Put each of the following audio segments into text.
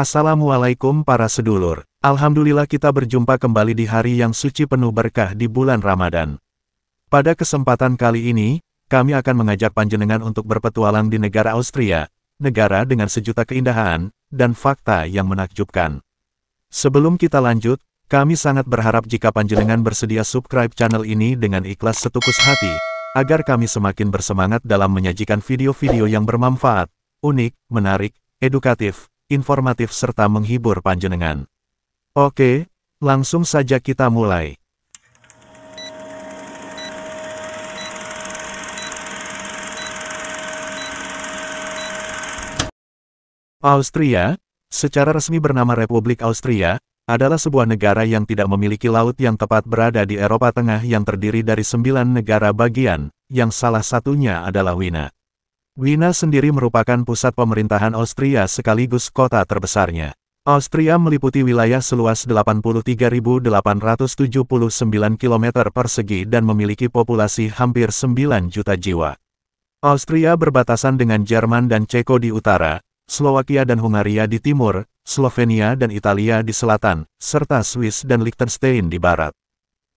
Assalamualaikum para sedulur. Alhamdulillah kita berjumpa kembali di hari yang suci penuh berkah di bulan Ramadan. Pada kesempatan kali ini, kami akan mengajak panjenengan untuk berpetualang di negara Austria, negara dengan sejuta keindahan dan fakta yang menakjubkan. Sebelum kita lanjut, kami sangat berharap jika panjenengan bersedia subscribe channel ini dengan ikhlas setukus hati, agar kami semakin bersemangat dalam menyajikan video-video yang bermanfaat, unik, menarik, edukatif, informatif serta menghibur panjenengan. Oke, langsung saja kita mulai. Austria, secara resmi bernama Republik Austria, adalah sebuah negara yang tidak memiliki laut yang tepat berada di Eropa Tengah yang terdiri dari 9 negara bagian, yang salah satunya adalah Wina. Wina sendiri merupakan pusat pemerintahan Austria sekaligus kota terbesarnya. Austria meliputi wilayah seluas 83.879 km persegi dan memiliki populasi hampir 9 juta jiwa. Austria berbatasan dengan Jerman dan Ceko di utara, Slowakia dan Hungaria di timur, Slovenia dan Italia di selatan, serta Swiss dan Liechtenstein di barat.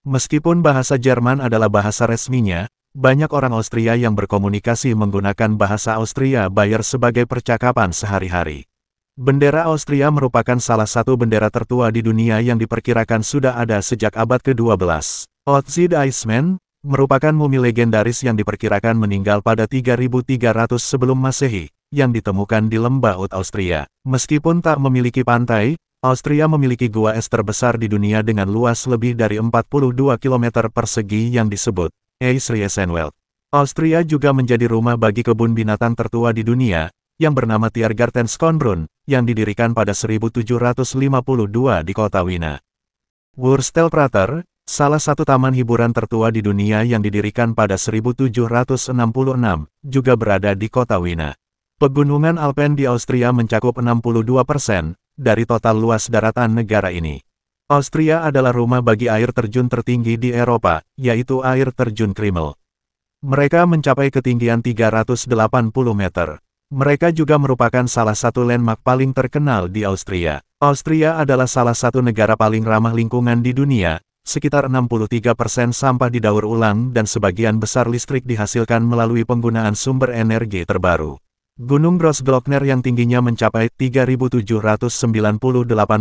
Meskipun bahasa Jerman adalah bahasa resminya, banyak orang Austria yang berkomunikasi menggunakan bahasa Austria Bayer sebagai percakapan sehari-hari. Bendera Austria merupakan salah satu bendera tertua di dunia yang diperkirakan sudah ada sejak abad ke-12. Otzi the Iceman merupakan mumi legendaris yang diperkirakan meninggal pada 3300 sebelum Masehi, yang ditemukan di lembah Ut Austria. Meskipun tak memiliki pantai, Austria memiliki gua es terbesar di dunia dengan luas lebih dari 42 km persegi yang disebut Eisriesenwald. Austria juga menjadi rumah bagi kebun binatang tertua di dunia, yang bernama Tiergartenschönbrunn, yang didirikan pada 1752 di kota Wina. Wurstelprater, salah satu taman hiburan tertua di dunia yang didirikan pada 1766, juga berada di kota Wina. Pegunungan Alpen di Austria mencakup 62% dari total luas daratan negara ini. Austria adalah rumah bagi air terjun tertinggi di Eropa, yaitu air terjun Krimmel. Mereka mencapai ketinggian 380 meter. Mereka juga merupakan salah satu landmark paling terkenal di Austria. Austria adalah salah satu negara paling ramah lingkungan di dunia, sekitar 63% sampah didaur ulang dan sebagian besar listrik dihasilkan melalui penggunaan sumber energi terbaru. Gunung Grossglockner yang tingginya mencapai 3.798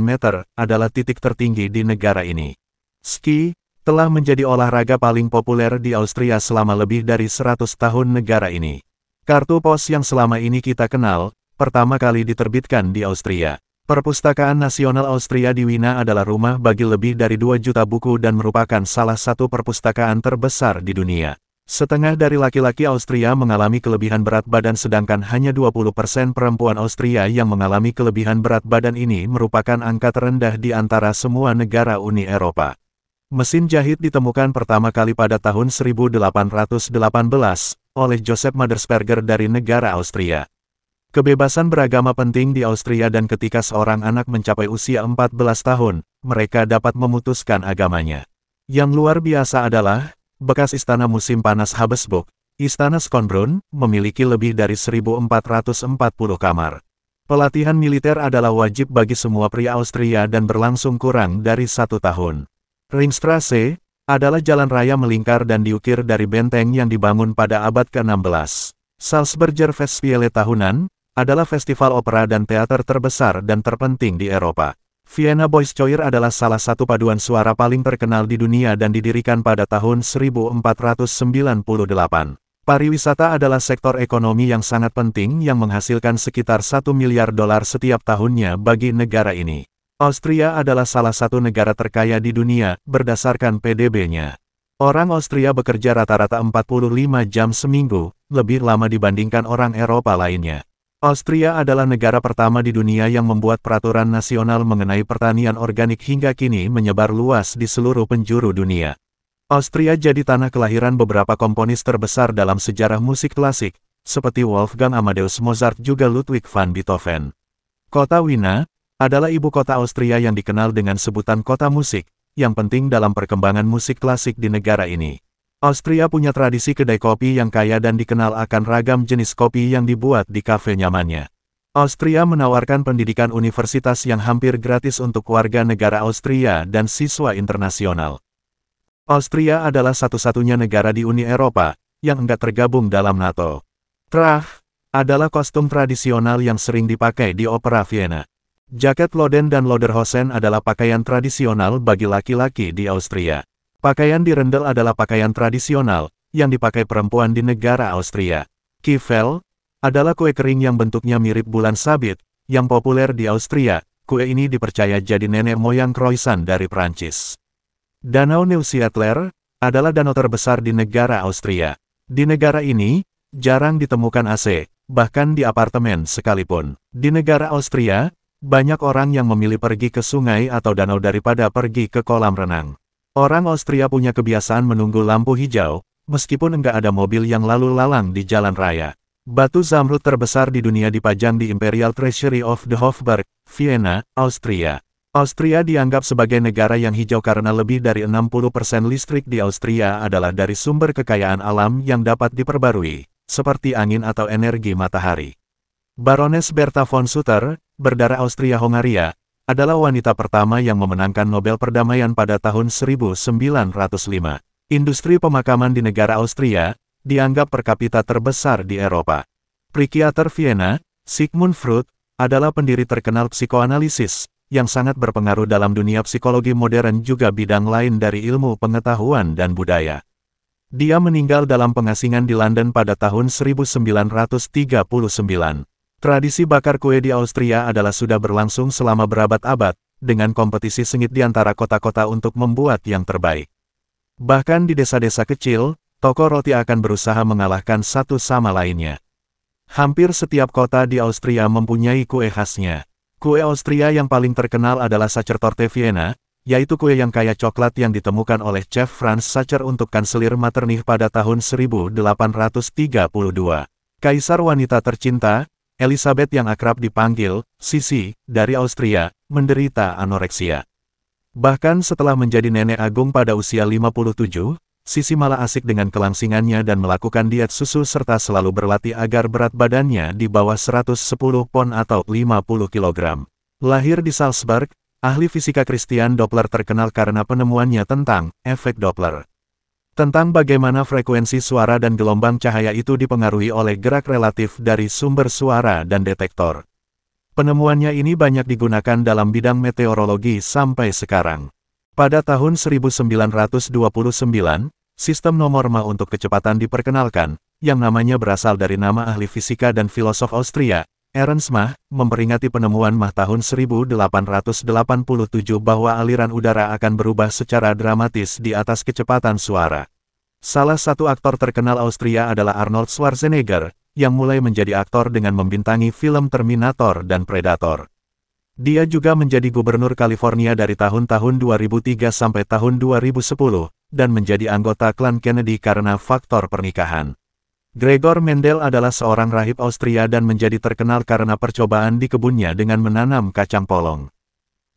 meter adalah titik tertinggi di negara ini. Ski telah menjadi olahraga paling populer di Austria selama lebih dari 100 tahun negara ini. Kartu pos yang selama ini kita kenal, pertama kali diterbitkan di Austria. Perpustakaan Nasional Austria di Wina adalah rumah bagi lebih dari 2 juta buku dan merupakan salah satu perpustakaan terbesar di dunia. Setengah dari laki-laki Austria mengalami kelebihan berat badan sedangkan hanya 20% perempuan Austria yang mengalami kelebihan berat badan ini merupakan angka terendah di antara semua negara Uni Eropa. Mesin jahit ditemukan pertama kali pada tahun 1818 oleh Joseph Madersperger dari negara Austria. Kebebasan beragama penting di Austria dan ketika seorang anak mencapai usia 14 tahun, mereka dapat memutuskan agamanya. Yang luar biasa adalah, bekas istana musim panas Habsburg, Istana Schönbrunn, memiliki lebih dari 1.440 kamar. Pelatihan militer adalah wajib bagi semua pria Austria dan berlangsung kurang dari 1 tahun. Ringstrasse adalah jalan raya melingkar dan diukir dari benteng yang dibangun pada abad ke-16. Salzburger Festspiele tahunan adalah festival opera dan teater terbesar dan terpenting di Eropa. Vienna Boys Choir adalah salah satu paduan suara paling terkenal di dunia dan didirikan pada tahun 1498. Pariwisata adalah sektor ekonomi yang sangat penting yang menghasilkan sekitar $1 miliar setiap tahunnya bagi negara ini. Austria adalah salah satu negara terkaya di dunia, berdasarkan PDB-nya. Orang Austria bekerja rata-rata 45 jam seminggu, lebih lama dibandingkan orang Eropa lainnya. Austria adalah negara pertama di dunia yang membuat peraturan nasional mengenai pertanian organik hingga kini menyebar luas di seluruh penjuru dunia. Austria jadi tanah kelahiran beberapa komponis terbesar dalam sejarah musik klasik, seperti Wolfgang Amadeus Mozart juga Ludwig van Beethoven. Kota Wina adalah ibu kota Austria yang dikenal dengan sebutan kota musik, yang penting dalam perkembangan musik klasik di negara ini. Austria punya tradisi kedai kopi yang kaya dan dikenal akan ragam jenis kopi yang dibuat di kafe nyamannya. Austria menawarkan pendidikan universitas yang hampir gratis untuk warga negara Austria dan siswa internasional. Austria adalah satu-satunya negara di Uni Eropa yang enggak tergabung dalam NATO. Tracht adalah kostum tradisional yang sering dipakai di Opera Vienna. Jaket loden dan lederhosen adalah pakaian tradisional bagi laki-laki di Austria. Pakaian direndel adalah pakaian tradisional yang dipakai perempuan di negara Austria. Kiffel adalah kue kering yang bentuknya mirip bulan sabit, yang populer di Austria. Kue ini dipercaya jadi nenek moyang croissant dari Prancis. Danau Neusiedler adalah danau terbesar di negara Austria. Di negara ini, jarang ditemukan AC, bahkan di apartemen sekalipun. Di negara Austria, banyak orang yang memilih pergi ke sungai atau danau daripada pergi ke kolam renang. Orang Austria punya kebiasaan menunggu lampu hijau, meskipun enggak ada mobil yang lalu lalang di jalan raya. Batu zamrud terbesar di dunia dipajang di Imperial Treasury of the Hofburg, Vienna, Austria. Austria dianggap sebagai negara yang hijau karena lebih dari 60% listrik di Austria adalah dari sumber kekayaan alam yang dapat diperbarui, seperti angin atau energi matahari. Baroness Bertha von Sutter, berdarah Austria-Hongaria, adalah wanita pertama yang memenangkan Nobel Perdamaian pada tahun 1905. Industri pemakaman di negara Austria dianggap per kapita terbesar di Eropa. Psikiater Vienna, Sigmund Freud, adalah pendiri terkenal psikoanalisis, yang sangat berpengaruh dalam dunia psikologi modern juga bidang lain dari ilmu pengetahuan dan budaya. Dia meninggal dalam pengasingan di London pada tahun 1939. Tradisi bakar kue di Austria adalah sudah berlangsung selama berabad-abad, dengan kompetisi sengit di antara kota-kota untuk membuat yang terbaik. Bahkan di desa-desa kecil, toko roti akan berusaha mengalahkan satu sama lainnya. Hampir setiap kota di Austria mempunyai kue khasnya. Kue Austria yang paling terkenal adalah Sachertorte Vienna, yaitu kue yang kaya coklat yang ditemukan oleh Chef Franz Sacher untuk Kanselir Metternich pada tahun 1832. Kaisar wanita tercinta, Elizabeth yang akrab dipanggil Sisi, dari Austria, menderita anoreksia. Bahkan setelah menjadi nenek agung pada usia 57, Sisi malah asik dengan kelangsingannya dan melakukan diet susu serta selalu berlatih agar berat badannya di bawah 110 pon atau 50 kg. Lahir di Salzburg, ahli fisika Christian Doppler terkenal karena penemuannya tentang efek Doppler. Tentang bagaimana frekuensi suara dan gelombang cahaya itu dipengaruhi oleh gerak relatif dari sumber suara dan detektor. Penemuannya ini banyak digunakan dalam bidang meteorologi sampai sekarang. Pada tahun 1929, sistem nomor Mach untuk kecepatan diperkenalkan, yang namanya berasal dari nama ahli fisika dan filosof Austria, Ernst Mach, memperingati penemuan Mach tahun 1887 bahwa aliran udara akan berubah secara dramatis di atas kecepatan suara. Salah satu aktor terkenal Austria adalah Arnold Schwarzenegger, yang mulai menjadi aktor dengan membintangi film Terminator dan Predator. Dia juga menjadi gubernur California dari tahun-tahun 2003 sampai tahun 2010, dan menjadi anggota klan Kennedy karena faktor pernikahan. Gregor Mendel adalah seorang rahib Austria dan menjadi terkenal karena percobaan di kebunnya dengan menanam kacang polong.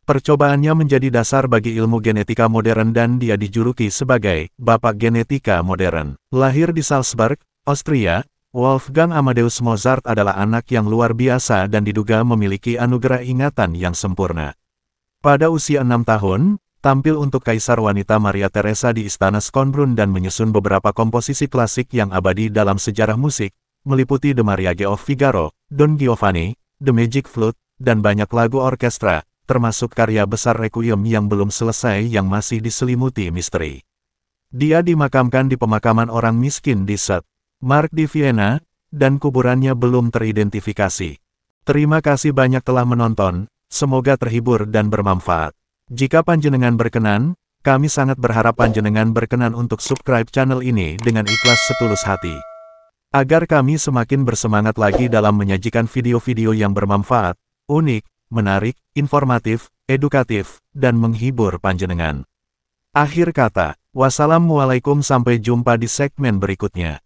Percobaannya menjadi dasar bagi ilmu genetika modern dan dia dijuluki sebagai Bapak Genetika Modern. Lahir di Salzburg, Austria, Wolfgang Amadeus Mozart adalah anak yang luar biasa dan diduga memiliki anugerah ingatan yang sempurna. Pada usia 6 tahun, tampil untuk Kaisar Wanita Maria Theresa di Istana Schönbrunn dan menyusun beberapa komposisi klasik yang abadi dalam sejarah musik, meliputi The Mariage of Figaro, Don Giovanni, The Magic Flute, dan banyak lagu orkestra, termasuk karya besar Requiem yang belum selesai yang masih diselimuti misteri. Dia dimakamkan di pemakaman orang miskin di St. Mark di Vienna, dan kuburannya belum teridentifikasi. Terima kasih banyak telah menonton, semoga terhibur dan bermanfaat. Jika panjenengan berkenan, kami sangat berharap panjenengan berkenan untuk subscribe channel ini dengan ikhlas setulus hati. Agar kami semakin bersemangat lagi dalam menyajikan video-video yang bermanfaat, unik, menarik, informatif, edukatif, dan menghibur panjenengan. Akhir kata, wassalamualaikum sampai jumpa di segmen berikutnya.